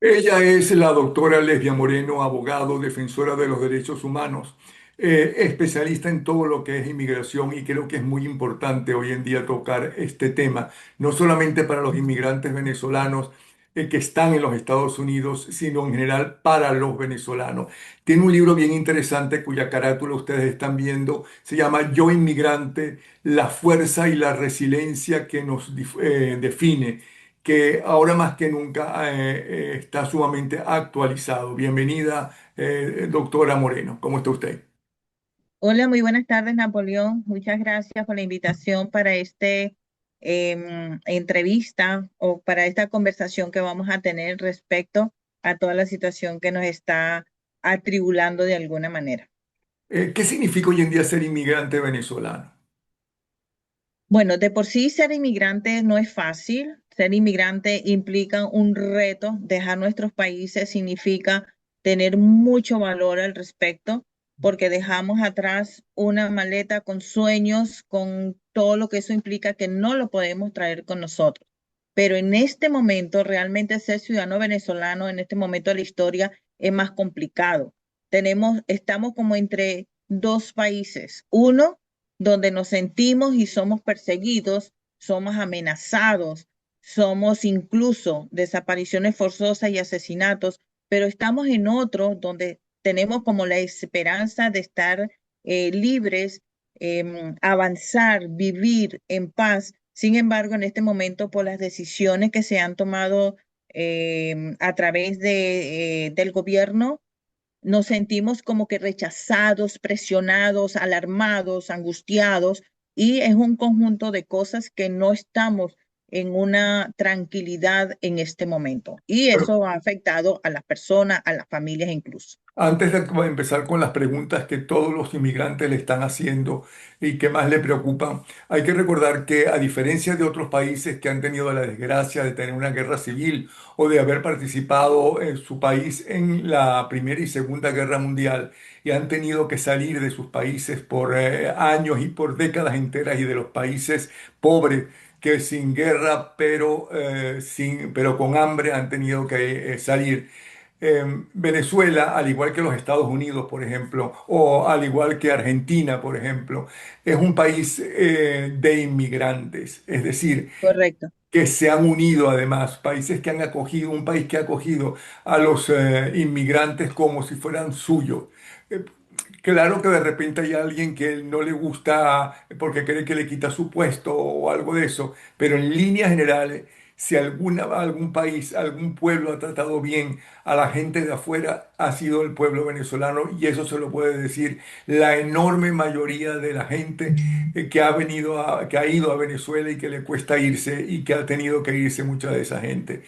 Ella es la doctora Lesbia Moreno, abogado, defensora de los derechos humanos, especialista en todo lo que es inmigración y creo que es muy importante hoy en día tocar este tema, no solamente para los inmigrantes venezolanos que están en los Estados Unidos, sino en general para los venezolanos. Tiene un libro bien interesante cuya carátula ustedes están viendo, se llama Yo Inmigrante, la fuerza y la resiliencia que nos define, que ahora más que nunca está sumamente actualizado. Bienvenida, doctora Moreno. ¿Cómo está usted? Hola, muy buenas tardes, Napoleón. Muchas gracias por la invitación para este entrevista o para esta conversación que vamos a tener respecto a toda la situación que nos está atribulando de alguna manera. ¿Qué significa hoy en día ser inmigrante venezolano? Bueno, de por sí ser inmigrante no es fácil. Ser inmigrante implica un reto. Dejar nuestros países significa tener mucho valor al respecto, porque dejamos atrás una maleta con sueños, con todo lo que eso implica que no lo podemos traer con nosotros. Pero en este momento, realmente ser ciudadano venezolano en este momento de la historia es más complicado. Estamos como entre dos países. Uno donde nos sentimos y somos perseguidos, somos amenazados, somos incluso desapariciones forzosas y asesinatos, pero estamos en otro donde tenemos como la esperanza de estar libres, avanzar, vivir en paz. Sin embargo, en este momento, por las decisiones que se han tomado a través del gobierno, nos sentimos como que rechazados, presionados, alarmados, angustiados, y es un conjunto de cosas que no estamos en una tranquilidad en este momento. Y eso ha afectado a las personas, a las familias incluso. Antes de empezar con las preguntas que todos los inmigrantes le están haciendo y que más le preocupan, hay que recordar que a diferencia de otros países que han tenido la desgracia de tener una guerra civil o de haber participado en su país en la Primera y Segunda Guerra Mundial y han tenido que salir de sus países por años y por décadas enteras y de los países pobres que sin guerra pero con hambre han tenido que salir. Venezuela, al igual que los Estados Unidos, por ejemplo, o al igual que Argentina, por ejemplo, es un país de inmigrantes, es decir, Correcto. que se han unido además, países que han acogido, un país que ha acogido a los inmigrantes como si fueran suyos. Eh, Claro que de repente hay alguien que no le gusta porque cree que le quita su puesto o algo de eso, pero en líneas generales, si algún país, algún pueblo ha tratado bien a la gente de afuera, ha sido el pueblo venezolano y eso se lo puede decir la enorme mayoría de la gente que ha que ha ido a Venezuela y que le cuesta irse y que ha tenido que irse mucha de esa gente.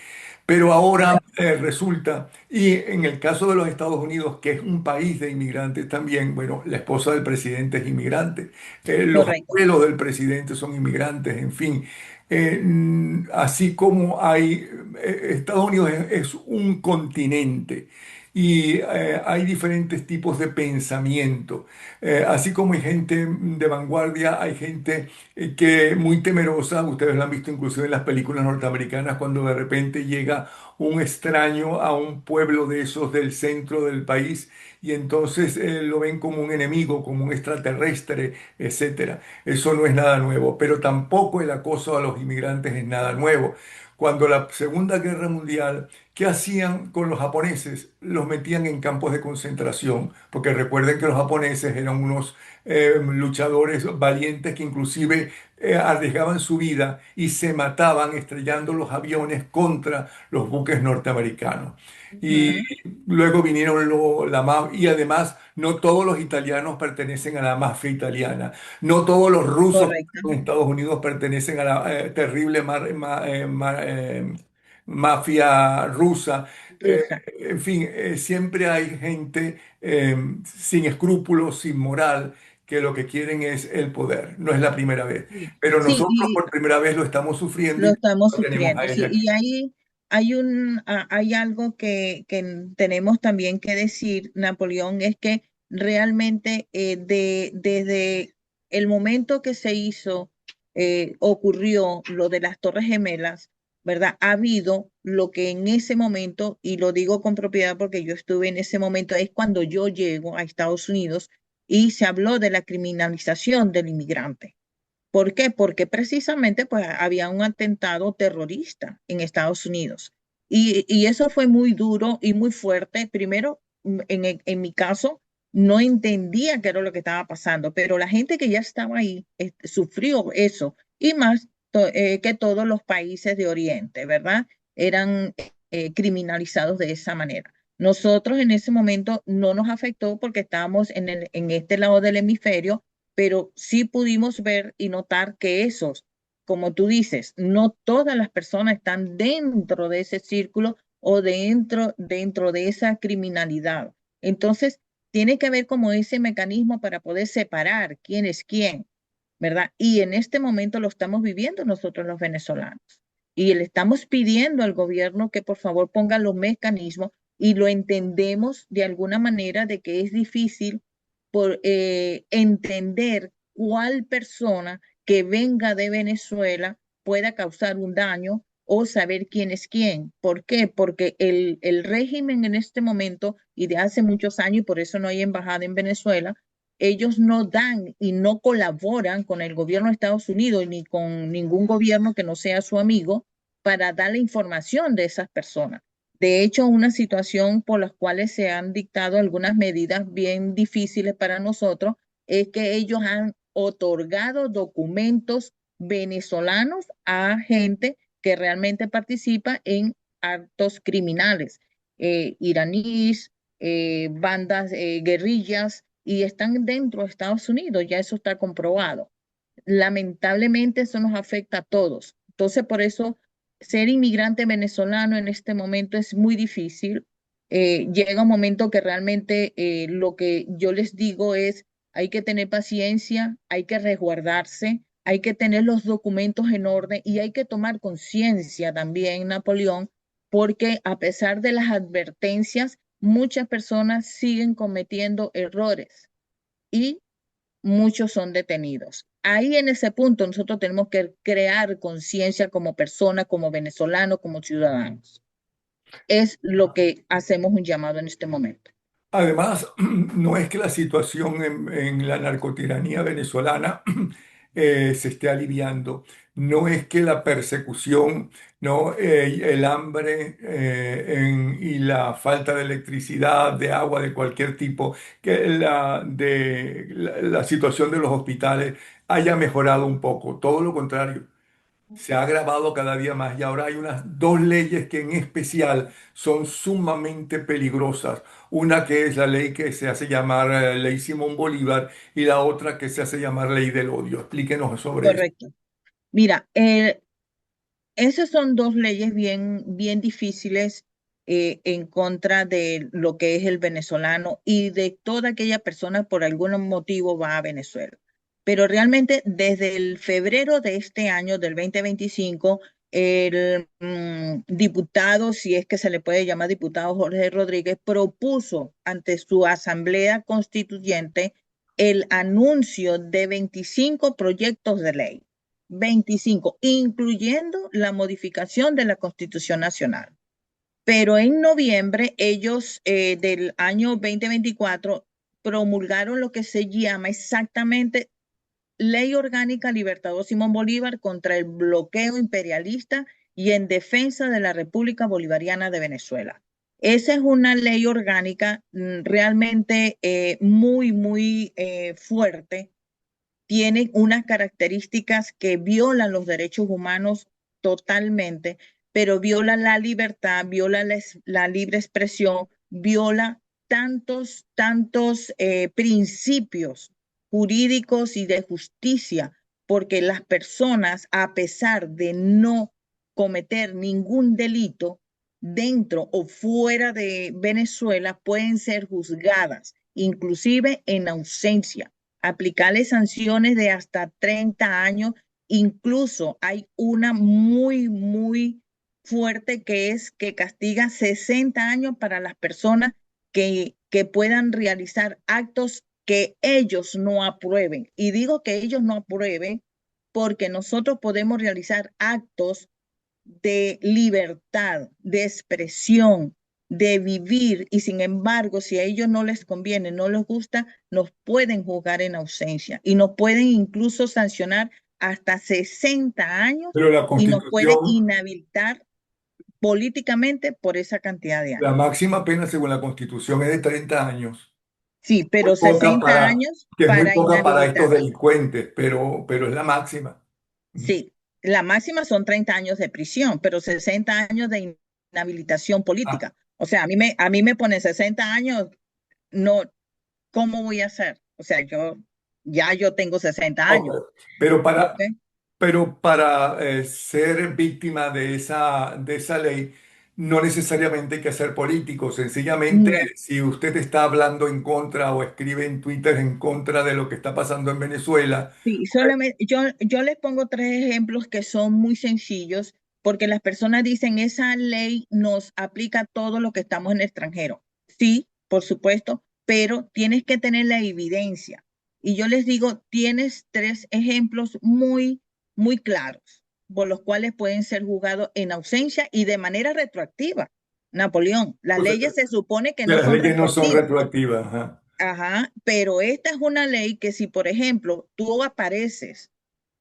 Pero ahora resulta, y en el caso de los Estados Unidos, que es un país de inmigrantes también, bueno, la esposa del presidente es inmigrante, los Correcto. abuelos del presidente son inmigrantes, en fin. Así como Estados Unidos es un continente y hay diferentes tipos de pensamiento. Así como hay gente de vanguardia, hay gente que muy temerosa, ustedes lo han visto inclusive en las películas norteamericanas, cuando de repente llega un extraño a un pueblo de esos del centro del país y entonces lo ven como un enemigo, como un extraterrestre, etcétera. Eso no es nada nuevo, pero tampoco el acoso a los inmigrantes es nada nuevo. Cuando la Segunda Guerra Mundial, ¿qué hacían con los japoneses? Los metían en campos de concentración, porque recuerden que los japoneses eran unos luchadores valientes que inclusive arriesgaban su vida y se mataban estrellando los aviones contra los buques norteamericanos. Y Ujú. luego vinieron la mafia, y además no todos los italianos pertenecen a la mafia italiana, no todos los rusos Correcto. en Estados Unidos pertenecen a la terrible mafia rusa. Eh, Rusa. en fin, siempre hay gente sin escrúpulos, sin moral, que lo que quieren es el poder. No es la primera vez. Sí, Pero sí, nosotros y por primera vez lo estamos sufriendo lo y estamos lo tenemos sufriendo, a ella sí. aquí. Y ahí hay algo que tenemos también que decir, Napoleón, es que realmente desde el momento que se hizo, ocurrió lo de las Torres Gemelas, ¿verdad? Ha habido lo que en ese momento, y lo digo con propiedad porque yo estuve en ese momento, es cuando yo llego a Estados Unidos y se habló de la criminalización del inmigrante. ¿Por qué? Porque precisamente pues había un atentado terrorista en Estados Unidos. Y eso fue muy duro y muy fuerte. Primero, en mi caso, no entendía qué era lo que estaba pasando, pero la gente que ya estaba ahí sufrió eso. Y más que todos los países de Oriente, ¿verdad? Eran criminalizados de esa manera. Nosotros en ese momento no nos afectó porque estábamos en este lado del hemisferio, pero sí pudimos ver y notar que esos, como tú dices, no todas las personas están dentro de ese círculo o dentro de esa criminalidad. Entonces, tiene que haber como ese mecanismo para poder separar quién es quién, ¿verdad? Y en este momento lo estamos viviendo nosotros los venezolanos. Y le estamos pidiendo al gobierno que por favor ponga los mecanismos y lo entendemos de alguna manera de que es difícil por entender cuál persona que venga de Venezuela pueda causar un daño o saber quién es quién. ¿Por qué? Porque el régimen en este momento y de hace muchos años, y por eso no hay embajada en Venezuela, ellos no dan y no colaboran con el gobierno de Estados Unidos ni con ningún gobierno que no sea su amigo para dar la información de esas personas. De hecho, una situación por las cuales se han dictado algunas medidas bien difíciles para nosotros es que ellos han otorgado documentos venezolanos a gente que realmente participa en actos criminales, iraníes, bandas, guerrillas, y están dentro de Estados Unidos, ya eso está comprobado. Lamentablemente eso nos afecta a todos. Entonces, por eso ser inmigrante venezolano en este momento es muy difícil. Llega un momento que realmente lo que yo les digo es, hay que tener paciencia, hay que resguardarse, hay que tener los documentos en orden y hay que tomar conciencia también, Napoleón, porque a pesar de las advertencias, muchas personas siguen cometiendo errores y muchos son detenidos. Ahí en ese punto nosotros tenemos que crear conciencia como persona, como venezolano, como ciudadanos. Es lo que hacemos un llamado en este momento. Además, no es que la situación en la narcotiranía venezolana se esté aliviando, no es que la persecución, no, el hambre y la falta de electricidad, de agua, de cualquier tipo, que la situación de los hospitales haya mejorado un poco, todo lo contrario se ha agravado cada día más y ahora hay unas dos leyes que en especial son sumamente peligrosas. Una que es la ley que se hace llamar Ley Simón Bolívar y la otra que se hace llamar Ley del Odio. Explíquenos sobre eso. Correcto. Mira, esas son dos leyes bien difíciles en contra de lo que es el venezolano y de toda aquella persona por algún motivo va a Venezuela. Pero realmente desde el febrero de este año, del 2025, el diputado, si es que se le puede llamar diputado Jorge Rodríguez, propuso ante su asamblea constituyente el anuncio de 25 proyectos de ley. 25, incluyendo la modificación de la Constitución Nacional. Pero en noviembre ellos del año 2024 promulgaron lo que se llama exactamente Ley Orgánica Libertador Simón Bolívar contra el bloqueo imperialista y en defensa de la República Bolivariana de Venezuela. Esa es una ley orgánica realmente muy fuerte, tiene unas características que violan los derechos humanos totalmente, pero viola la libertad, viola la libre expresión, viola tantos principios jurídicos y de justicia, porque las personas, a pesar de no cometer ningún delito dentro o fuera de Venezuela, pueden ser juzgadas, inclusive en ausencia, aplicarle sanciones de hasta 30 años. Incluso hay una muy fuerte que es que castiga 60 años para las personas que puedan realizar actos que ellos no aprueben. Y digo que ellos no aprueben porque nosotros podemos realizar actos de libertad, de expresión, de vivir, y sin embargo, si a ellos no les conviene, no les gusta, nos pueden juzgar en ausencia y nos pueden incluso sancionar hasta 60 años Pero la y nos pueden Constitución, inhabilitar políticamente por esa cantidad de la años. máxima pena según la Constitución es de 30 años. Sí, Muy pero poca 60 para, años que es muy para poca para estos inhabilitar. delincuentes, pero es la máxima. Sí, la máxima son 30 años de prisión, pero 60 años de inhabilitación Ah, política. O sea, a mí me ponen 60 años, no, ¿cómo voy a hacer? O sea, yo tengo 60 ok. años, Pero ¿ok? para ser víctima de esa ley, no necesariamente hay que ser político. Sencillamente, No. si usted está hablando en contra o escribe en Twitter en contra de lo que está pasando en Venezuela, Sí, solamente yo les pongo tres ejemplos que son muy sencillos porque las personas dicen esa ley nos aplica a todo lo que estamos en el extranjero. Sí, por supuesto, pero tienes que tener la evidencia. Y yo les digo, tienes tres ejemplos muy, muy claros por los cuales pueden ser juzgados en ausencia y de manera retroactiva. Napoleón, las o sea, leyes se supone que que no las son leyes no son retroactivas. retroactivas. Ajá. Ajá, pero esta es una ley que si, por ejemplo, tú apareces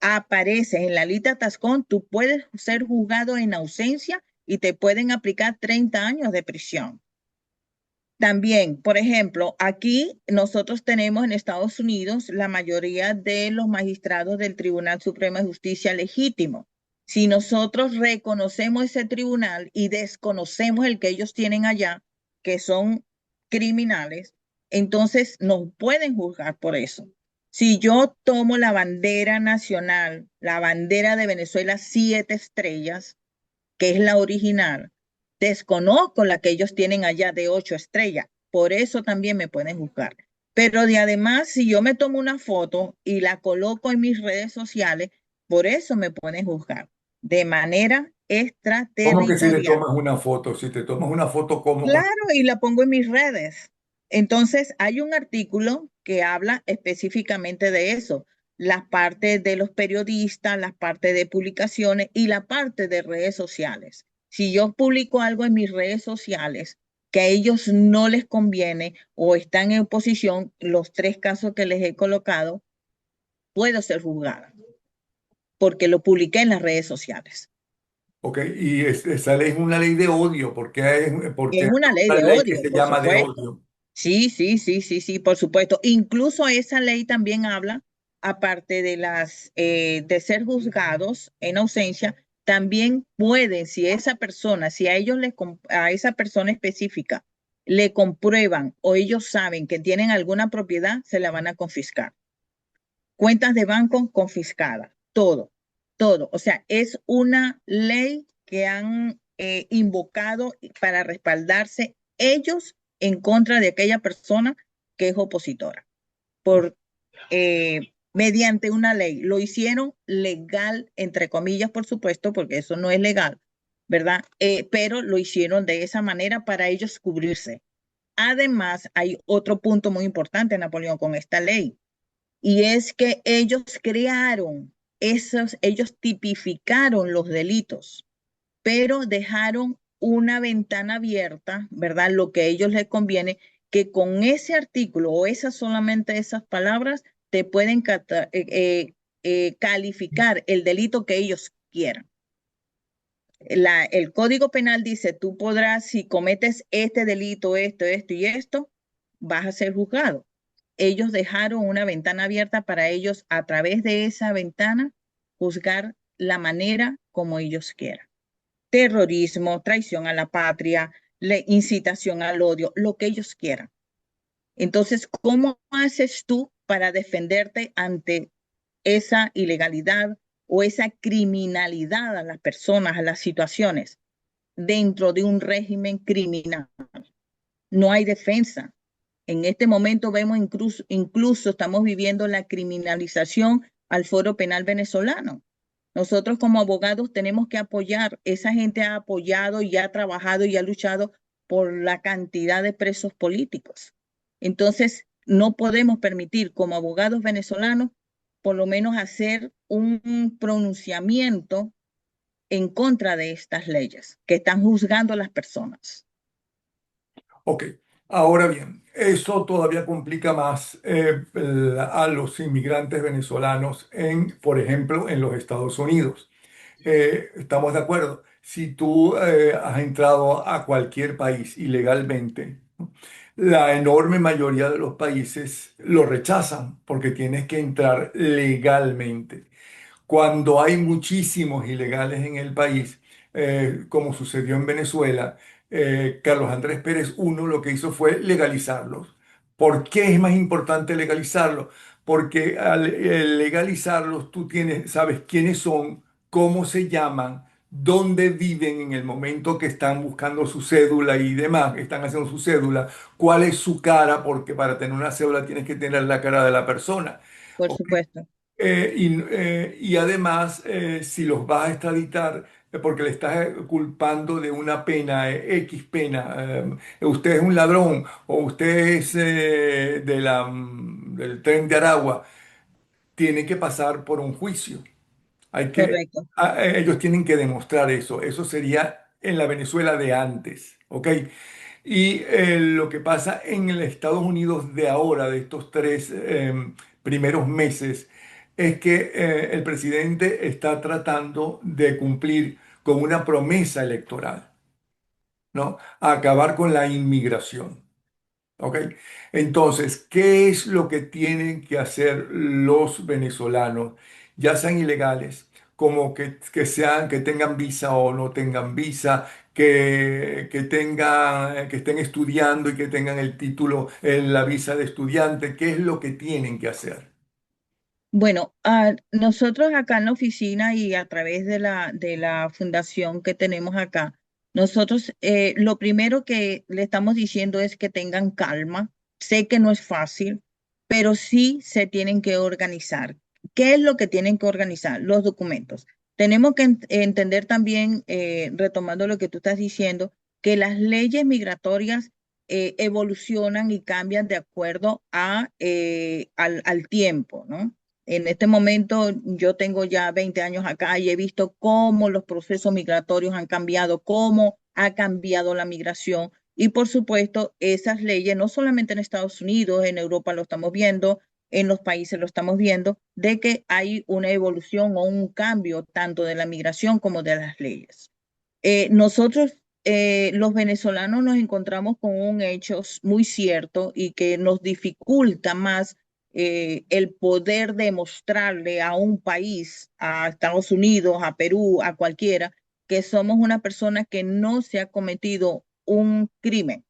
en la lista Tascón, tú puedes ser juzgado en ausencia y te pueden aplicar 30 años de prisión. También, por ejemplo, aquí nosotros tenemos en Estados Unidos la mayoría de los magistrados del Tribunal Supremo de Justicia legítimo. Si nosotros reconocemos ese tribunal y desconocemos el que ellos tienen allá, que son criminales, entonces nos pueden juzgar por eso. Si yo tomo la bandera nacional, la bandera de Venezuela 7 estrellas, que es la original, desconozco la que ellos tienen allá de 8 estrellas, por eso también me pueden juzgar. Pero de además, si yo me tomo una foto y la coloco en mis redes sociales, por eso me pueden juzgar de manera ¿Cómo que si le extraterritorial. tomas una foto? Si te tomas una foto, ¿cómo? Claro, y la pongo en mis redes. Entonces, hay un artículo que habla específicamente de eso, las partes de los periodistas, las partes de publicaciones y la parte de redes sociales. Si yo publico algo en mis redes sociales que a ellos no les conviene o están en oposición, los tres casos que les he colocado, puedo ser juzgada porque lo publiqué en las redes sociales. Ok, y esa ley es una ley de odio, porque Es hay una ley una de ley que odio, se por llama de supuesto. odio. Sí, sí, sí, sí, sí, por supuesto. Incluso esa ley también habla, aparte de de ser juzgados en ausencia, también pueden, si esa persona, si a ellos a esa persona específica le comprueban o ellos saben que tienen alguna propiedad, se la van a confiscar. Cuentas de banco confiscadas, todo, todo. O sea, es una ley que han invocado para respaldarse ellos en contra de aquella persona que es opositora, por mediante una ley. Lo hicieron legal, entre comillas, por supuesto, porque eso no es legal, ¿verdad? Pero lo hicieron de esa manera para ellos cubrirse. Además, hay otro punto muy importante, Napoleón, con esta ley y es que ellos crearon ellos tipificaron los delitos, pero dejaron una ventana abierta, ¿verdad? Lo que a ellos les conviene, que con ese artículo o solamente esas palabras te pueden calificar el delito que ellos quieran. El Código Penal dice, tú podrás, si cometes este delito, esto y esto, vas a ser juzgado. Ellos dejaron una ventana abierta para ellos a través de esa ventana juzgar la manera como ellos quieran. Terrorismo, traición a la patria, incitación al odio, lo que ellos quieran. Entonces, ¿cómo haces tú para defenderte ante esa ilegalidad o esa criminalidad a las personas, a las situaciones dentro de un régimen criminal? No hay defensa. En este momento vemos incluso estamos viviendo la criminalización al Foro Penal venezolano. Nosotros como abogados tenemos que apoyar. Esa gente ha apoyado y ha trabajado y ha luchado por la cantidad de presos políticos. Entonces, no podemos permitir como abogados venezolanos por lo menos hacer un pronunciamiento en contra de estas leyes que están juzgando a las personas. Ok, ahora bien, eso todavía complica más a los inmigrantes venezolanos por ejemplo, en los Estados Unidos. Estamos de acuerdo. Si tú has entrado a cualquier país ilegalmente, ¿no? La enorme mayoría de los países lo rechazan porque tienes que entrar legalmente. Cuando hay muchísimos ilegales en el país, como sucedió en Venezuela, Carlos Andrés Pérez uno lo que hizo fue legalizarlos. ¿Por qué es más importante legalizarlos? Porque al legalizarlos tú sabes quiénes son, cómo se llaman, dónde viven en el momento que están buscando su cédula y demás, que están haciendo su cédula, cuál es su cara, porque para tener una cédula tienes que tener la cara de la persona. Por ¿Ok? supuesto, Y además, si los vas a extraditar, porque le estás culpando de una pena, X pena, usted es un ladrón o usted es del tren de Aragua, tiene que pasar por un juicio. correcto. Ellos tienen que demostrar eso. Eso sería en la Venezuela de antes, ¿ok? Y lo que pasa en el Estados Unidos de ahora, de estos tres primeros meses, es que el presidente está tratando de cumplir con una promesa electoral, ¿no? A acabar con la inmigración. ¿Ok? Entonces, ¿qué es lo que tienen que hacer los venezolanos, ya sean ilegales, como que tengan visa o no tengan visa, que estén estudiando y que tengan el título en la visa de estudiante? ¿Qué es lo que tienen que hacer? Bueno, nosotros acá en la oficina y a través de la fundación que tenemos acá, nosotros lo primero que le estamos diciendo es que tengan calma. Sé que no es fácil, pero sí se tienen que organizar. ¿Qué es lo que tienen que organizar? Los documentos. Tenemos que entender también, retomando lo que tú estás diciendo, que las leyes migratorias evolucionan y cambian de acuerdo al tiempo, ¿no? En este momento yo tengo ya 20 años acá y he visto cómo los procesos migratorios han cambiado, cómo ha cambiado la migración. Y por supuesto, esas leyes, no solamente en Estados Unidos, en Europa lo estamos viendo, en los países lo estamos viendo, de que hay una evolución o un cambio tanto de la migración como de las leyes. Nosotros, los venezolanos, nos encontramos con un hecho muy cierto y que nos dificulta más el poder demostrarle a un país, a Estados Unidos, a Perú, a cualquiera, que somos una persona que no se ha cometido un crimen.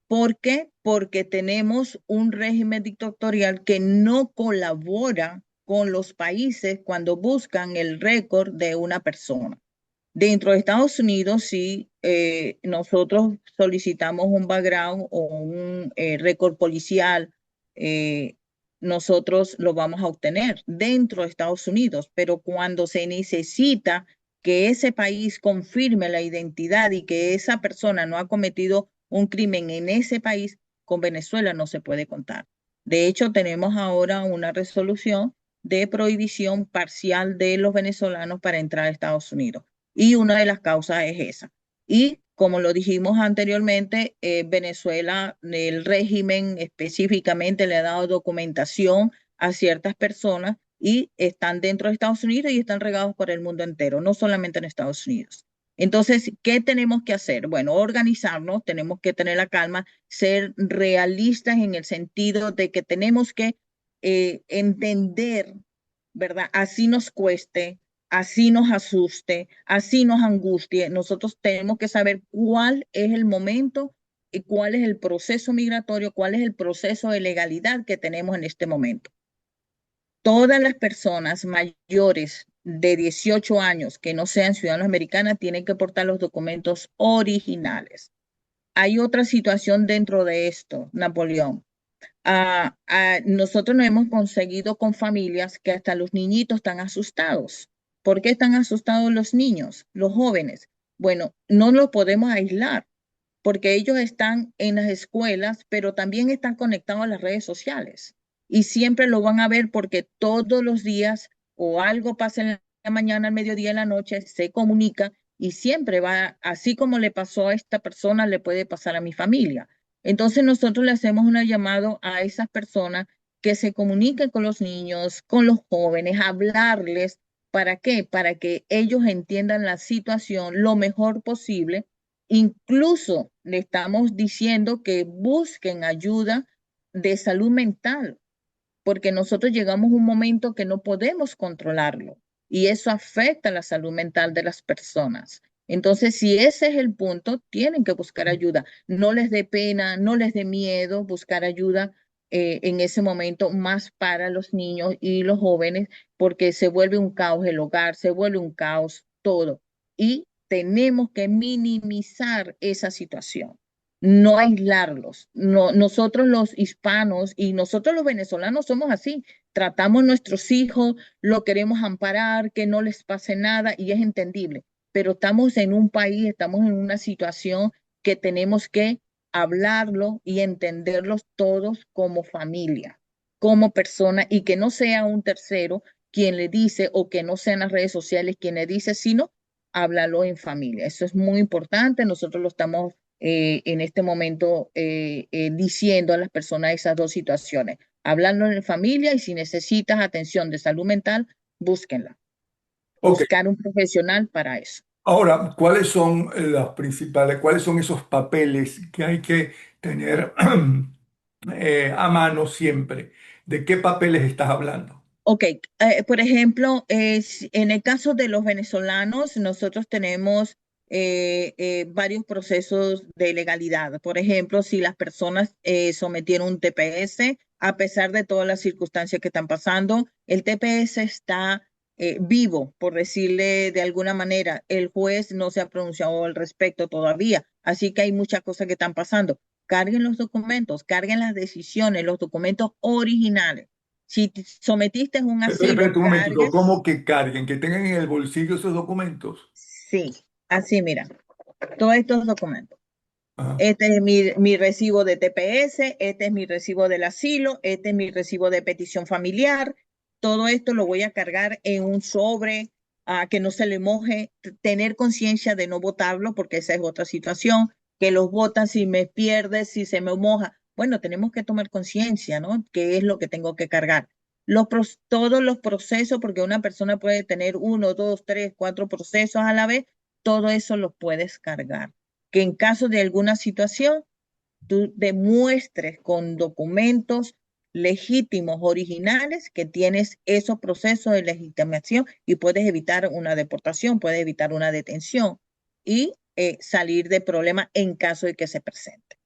¿Por qué? Porque tenemos un régimen dictatorial que no colabora con los países cuando buscan el récord de una persona. Dentro de Estados Unidos, sí, nosotros solicitamos un background o un récord policial, eh, nosotros lo vamos a obtener dentro de Estados Unidos, pero cuando se necesita que ese país confirme la identidad y que esa persona no ha cometido un crimen en ese país, con Venezuela no se puede contar. De hecho, tenemos ahora una resolución de prohibición parcial de los venezolanos para entrar a Estados Unidos y una de las causas es esa. Y como lo dijimos anteriormente, Venezuela, el régimen específicamente le ha dado documentación a ciertas personas y están dentro de Estados Unidos y están regados por el mundo entero, no solamente en Estados Unidos. Entonces, ¿qué tenemos que hacer? Bueno, organizarnos, tenemos que tener la calma, ser realistas en el sentido de que tenemos que entender, ¿verdad? Así nos cueste, así nos asuste, así nos angustie. Nosotros tenemos que saber cuál es el momento y cuál es el proceso migratorio, cuál es el proceso de legalidad que tenemos en este momento. Todas las personas mayores de 18 años que no sean ciudadanos americanos tienen que portar los documentos originales. Hay otra situación dentro de esto, Napoleón. Nosotros nos hemos conseguido con familias que hasta los niñitos están asustados. ¿Por qué están asustados los niños, los jóvenes? Bueno, no los podemos aislar porque ellos están en las escuelas, pero también están conectados a las redes sociales y siempre lo van a ver porque todos los días o algo pasa en mañana, al mediodía, en la noche, se comunica y siempre va, así como le pasó a esta persona, le puede pasar a mi familia. Entonces nosotros le hacemos un llamado a esas personas que se comuniquen con los niños, con los jóvenes, hablarles. ¿Para qué? Para que ellos entiendan la situación lo mejor posible. Incluso le estamos diciendo que busquen ayuda de salud mental, porque nosotros llegamos a un momento que no podemos controlarlo y eso afecta la salud mental de las personas. Entonces, si ese es el punto, tienen que buscar ayuda. No les dé pena, no les dé miedo buscar ayuda en ese momento, más para los niños y los jóvenes, porque se vuelve un caos el hogar, se vuelve un caos todo. Y tenemos que minimizar esa situación, no aislarlos. No, nosotros los hispanos y nosotros los venezolanos somos así. Tratamos a nuestros hijos, lo queremos amparar, que no les pase nada y es entendible. Pero estamos en un país, estamos en una situación que tenemos que hablarlo y entenderlos todos como familia, como persona y que no sea un tercero quien le dice o que no sean las redes sociales quien le dice, sino háblalo en familia. Eso es muy importante. Nosotros lo estamos en este momento diciendo a las personas esas dos situaciones, hablando en familia y si necesitas atención de salud mental, búsquenla, Ok, buscar un profesional para eso. ahora, ¿cuáles son las principales, cuáles son esos papeles que hay que tener a mano siempre? ¿De qué papeles estás hablando? Ok, por ejemplo, en el caso de los venezolanos, nosotros tenemos varios procesos de legalidad. Por ejemplo, si las personas sometieron un TPS, a pesar de todas las circunstancias que están pasando, el TPS está vivo, por decirle de alguna manera. El juez no se ha pronunciado al respecto todavía, así que hay muchas cosas que están pasando. Carguen los documentos, carguen las decisiones, los documentos originales. Si sometiste un Espera, asilo, espérate un momentico, cargue. ¿cómo que carguen? ¿Que tengan en el bolsillo esos documentos? Sí, así mira, todos estos documentos. Ajá. Este es mi recibo de TPS, este es mi recibo del asilo, este es mi recibo de petición familiar. Todo esto lo voy a cargar en un sobre que no se le moje, tener conciencia de no botarlo, porque esa es otra situación, que los botan si me pierde, si se me moja. Bueno, tenemos que tomar conciencia, ¿no? ¿Qué es lo que tengo que cargar? Todos los procesos, porque una persona puede tener uno, dos, tres, cuatro procesos a la vez, todo eso lo puedes cargar, que en caso de alguna situación tú demuestres con documentos legítimos, originales, que tienes esos procesos de legitimación y puedes evitar una deportación, puedes evitar una detención y salir de problema en caso de que se presente.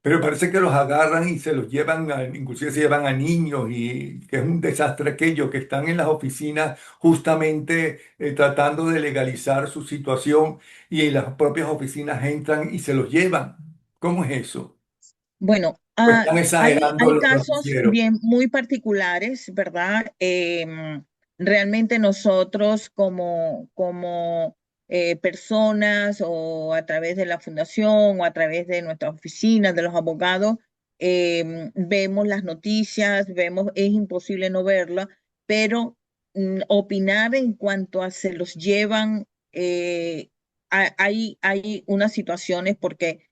Pero parece que los agarran y se los llevan, inclusive se llevan a niños y que es un desastre aquello, que están en las oficinas justamente tratando de legalizar su situación y en las propias oficinas entran y se los llevan. ¿Cómo es eso? Bueno, Pues están exagerando hay los casos noticieros. bien muy particulares, ¿verdad? Realmente nosotros como personas o a través de la fundación o a través de nuestras oficinas, de los abogados, vemos las noticias, vemos, es imposible no verla, pero opinar en cuanto a se los llevan, hay unas situaciones porque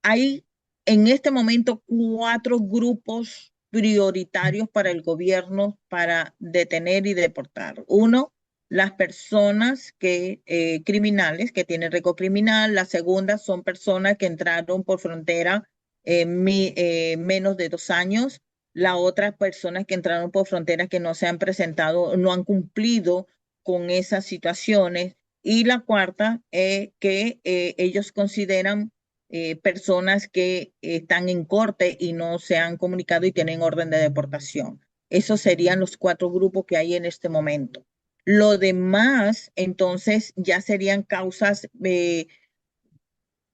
hay en este momento cuatro grupos prioritarios para el gobierno para detener y deportar. Uno, las personas criminales que tienen récord criminal. La segunda son personas que entraron por frontera menos de 2 años. La otra, personas que entraron por fronteras que no se han presentado, no han cumplido con esas situaciones. Y la cuarta, que ellos consideran personas que están en corte y no se han comunicado y tienen orden de deportación. Esos serían los cuatro grupos que hay en este momento. Lo demás, entonces, ya serían causas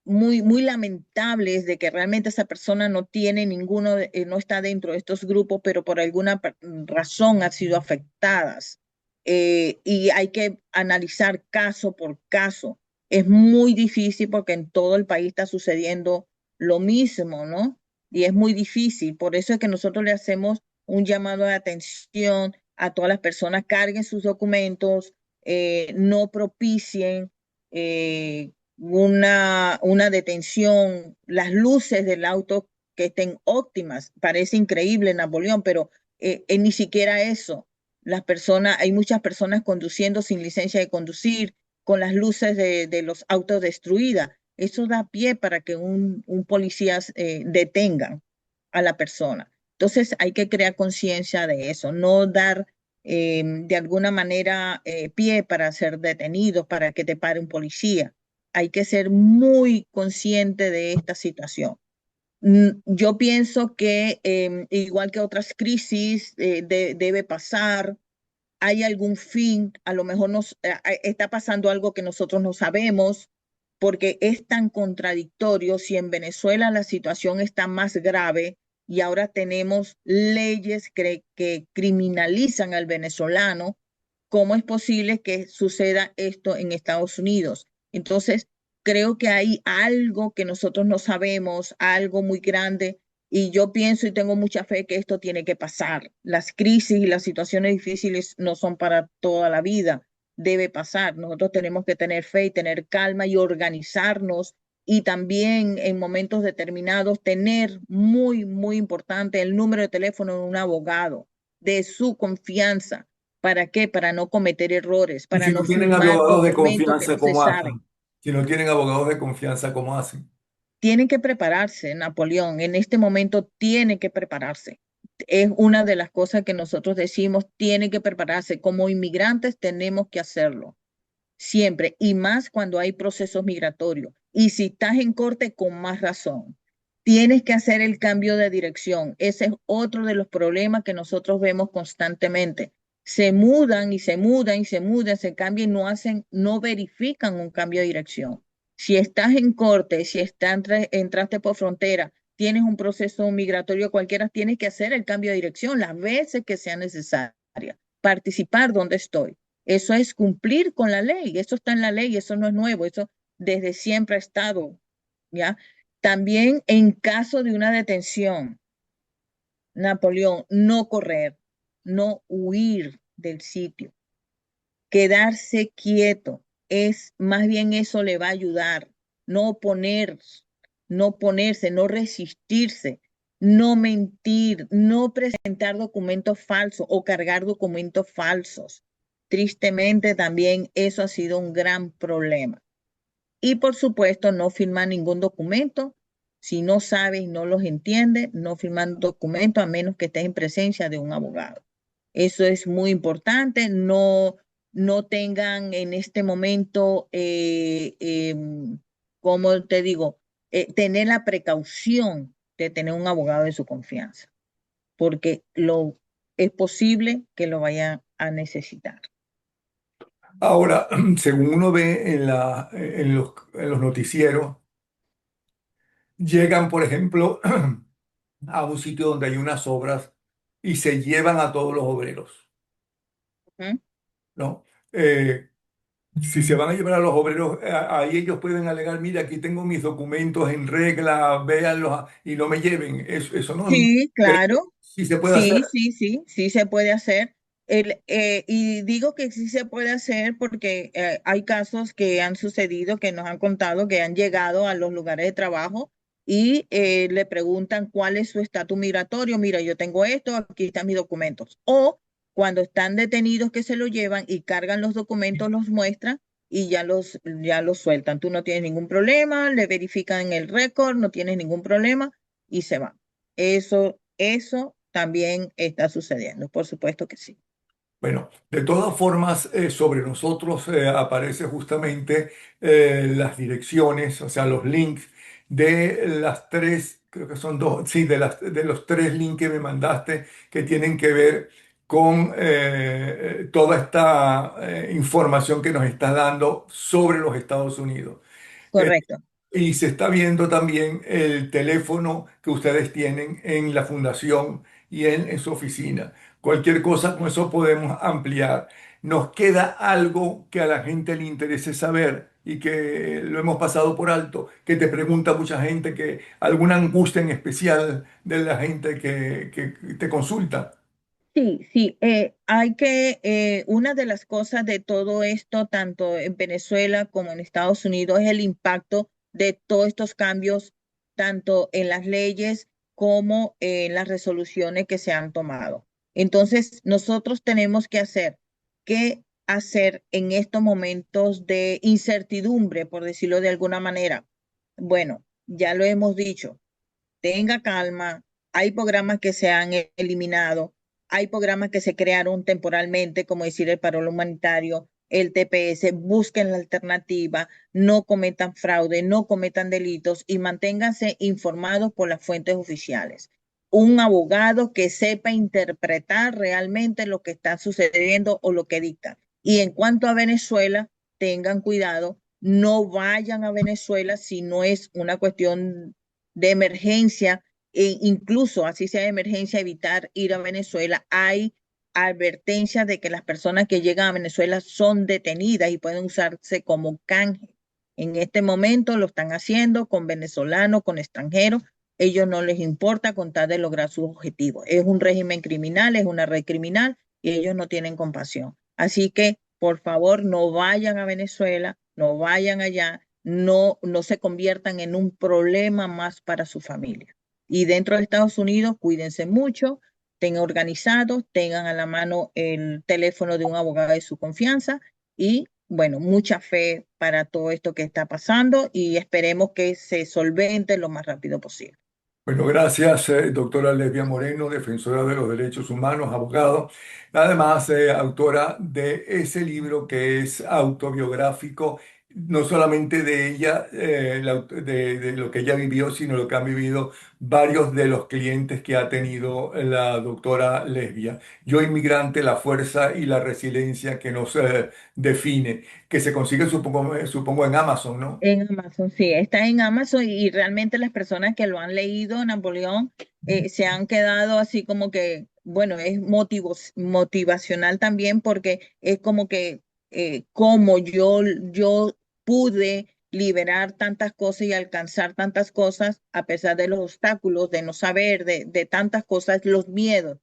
muy lamentables de que realmente esa persona no tiene ninguno, no está dentro de estos grupos, pero por alguna razón ha sido afectadas. Y hay que analizar caso por caso. Es muy difícil porque en todo el país está sucediendo lo mismo, ¿no? Y es muy difícil. Por eso es que nosotros le hacemos un llamado de atención a todas las personas, carguen sus documentos, no propicien una detención, las luces del auto que estén óptimas. Parece increíble, Napoleón, pero ni siquiera eso. Las personas, hay muchas personas conduciendo sin licencia de conducir, con las luces de los autos destruidas. Eso da pie para que un policía detenga a la persona. Entonces hay que crear conciencia de eso, no dar de alguna manera pie para ser detenidos, para que te pare un policía. Hay que ser muy consciente de esta situación. Yo pienso que igual que otras crisis debe pasar, hay algún fin, a lo mejor está pasando algo que nosotros no sabemos, porque es tan contradictorio. Si en Venezuela la situación está más grave y ahora tenemos leyes que criminalizan al venezolano, ¿cómo es posible que suceda esto en Estados Unidos? Entonces, creo que hay algo que nosotros no sabemos, algo muy grande, y yo pienso y tengo mucha fe que esto tiene que pasar. Las crisis y las situaciones difíciles no son para toda la vida, debe pasar. Nosotros tenemos que tener fe y tener calma y organizarnos, y también en momentos determinados tener muy importante el número de teléfono de un abogado de su confianza. ¿Para qué? Para no cometer errores, Y para si no no tienen firmar abogados de documentos que confianza, no se ¿cómo saben. hacen? Si no tienen abogados de confianza, ¿cómo hacen? Tienen que prepararse, Napoleón. En este momento tiene que prepararse. Es una de las cosas que nosotros decimos, tiene que prepararse. Como inmigrantes tenemos que hacerlo siempre, y más cuando hay procesos migratorios. Y si estás en corte, con más razón. Tienes que hacer el cambio de dirección. Ese es otro de los problemas que nosotros vemos constantemente. Se mudan y se mudan y se mudan, se cambian y no hacen, no verifican un cambio de dirección. Si estás en corte, si entraste por frontera, tienes un proceso migratorio cualquiera, tienes que hacer el cambio de dirección las veces que sea necesaria. Participar donde estoy. Eso es cumplir con la ley, eso está en la ley, eso no es nuevo, eso desde siempre ha estado, ¿ya? También en caso de una detención, Napoleón, no correr, no huir del sitio, quedarse quieto, es más bien eso le va a ayudar, no oponer, no ponerse, no resistirse, no mentir, no presentar documentos falsos o cargar documentos falsos. Tristemente también eso ha sido un gran problema. Y por supuesto, no firmar ningún documento. Si no sabes y no los entiendes, no firmar documento a menos que estés en presencia de un abogado. Eso es muy importante. No tengan en este momento, como te digo, tener la precaución de tener un abogado de su confianza, porque es posible que lo vaya a necesitar. Ahora, según uno ve en los noticieros, llegan, por ejemplo, a un sitio donde hay unas obras y se llevan a todos los obreros, ¿Mm? ¿no? Si se van a llevar a los obreros, ahí ellos pueden alegar, mira, aquí tengo mis documentos en regla, véanlos y no me lleven. Eso no, Sí, creo que claro. sí se puede hacer. Sí se puede hacer. Y digo que sí se puede hacer porque hay casos que han sucedido, que nos han contado, que han llegado a los lugares de trabajo y le preguntan cuál es su estatus migratorio. Mira, yo tengo esto, aquí están mis documentos. O cuando están detenidos que se lo llevan y cargan los documentos, los muestran y ya los sueltan. Tú no tienes ningún problema, le verifican el récord, no tienes ningún problema y se van. Eso también está sucediendo, por supuesto que sí. Bueno, de todas formas, sobre nosotros aparece justamente las direcciones, o sea, los links de las tres, creo que son dos, sí, de los tres links que me mandaste que tienen que ver con toda esta información que nos está dando sobre los Estados Unidos. Eh, Correcto, y se está viendo también el teléfono que ustedes tienen en la fundación y en su oficina. Cualquier cosa con eso podemos ampliar. Nos queda algo que a la gente le interese saber y que lo hemos pasado por alto, que te pregunta mucha gente, que alguna angustia en especial de la gente que te consulta. Sí, sí, una de las cosas de todo esto, tanto en Venezuela como en Estados Unidos, es el impacto de todos estos cambios, tanto en las leyes como en las resoluciones que se han tomado. Entonces, nosotros tenemos que hacer, ¿qué hacer en estos momentos de incertidumbre, por decirlo de alguna manera? Bueno, ya lo hemos dicho, tenga calma. Hay programas que se han eliminado, hay programas que se crearon temporalmente, como decir el paro humanitario, el TPS. Busquen la alternativa, no cometan fraude, no cometan delitos y manténganse informados por las fuentes oficiales. Un abogado que sepa interpretar realmente lo que está sucediendo o lo que dicta. Y en cuanto a Venezuela, tengan cuidado, no vayan a Venezuela si no es una cuestión de emergencia, e incluso así sea de emergencia, evitar ir a Venezuela. Hay advertencias de que las personas que llegan a Venezuela son detenidas y pueden usarse como canje. En este momento lo están haciendo con venezolanos, con extranjeros. Ellos no les importa con tal de lograr sus objetivos. Es un régimen criminal, es una red criminal y ellos no tienen compasión. Así que, por favor, no vayan a Venezuela, no vayan allá, no se conviertan en un problema más para su familia. Y dentro de Estados Unidos, cuídense mucho, tengan organizados, tengan a la mano el teléfono de un abogado de su confianza y, bueno, mucha fe para todo esto que está pasando y esperemos que se solvente lo más rápido posible. Bueno, gracias, doctora Lesbia Moreno, defensora de los derechos humanos, abogado, además autora de ese libro que es autobiográfico, no solamente de ella, de lo que ella vivió, sino lo que han vivido varios de los clientes que ha tenido la doctora Lesbia. Yo inmigrante, la fuerza y la resiliencia que nos define, que se consigue, supongo, en Amazon, ¿no? En Amazon, sí, está en Amazon y realmente las personas que lo han leído, Napoleón, se han quedado así como que, bueno, es motivacional también porque es como que como yo pude liberar tantas cosas y alcanzar tantas cosas a pesar de los obstáculos, de no saber, de tantas cosas, los miedos.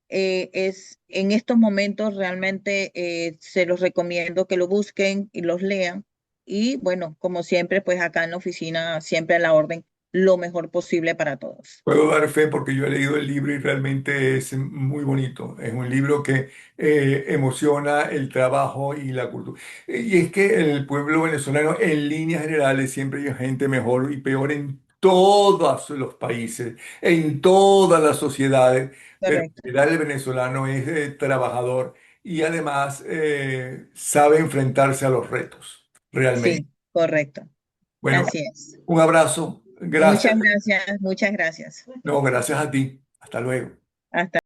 En estos momentos realmente se los recomiendo que lo busquen y los lean y bueno, como siempre, pues acá en la oficina, siempre a la orden, lo mejor posible para todos. Puedo dar fe porque yo he leído el libro y realmente es muy bonito. Es un libro que emociona el trabajo y la cultura. Y es que el pueblo venezolano, en líneas generales, siempre hay gente mejor y peor en todos los países, en todas las sociedades, pero en Correcto. general el venezolano es trabajador y además sabe enfrentarse a los retos, realmente. Sí, correcto. Bueno, Así es. un abrazo. Muchas Gracias. gracias, muchas gracias. No, gracias a ti. Hasta luego. Hasta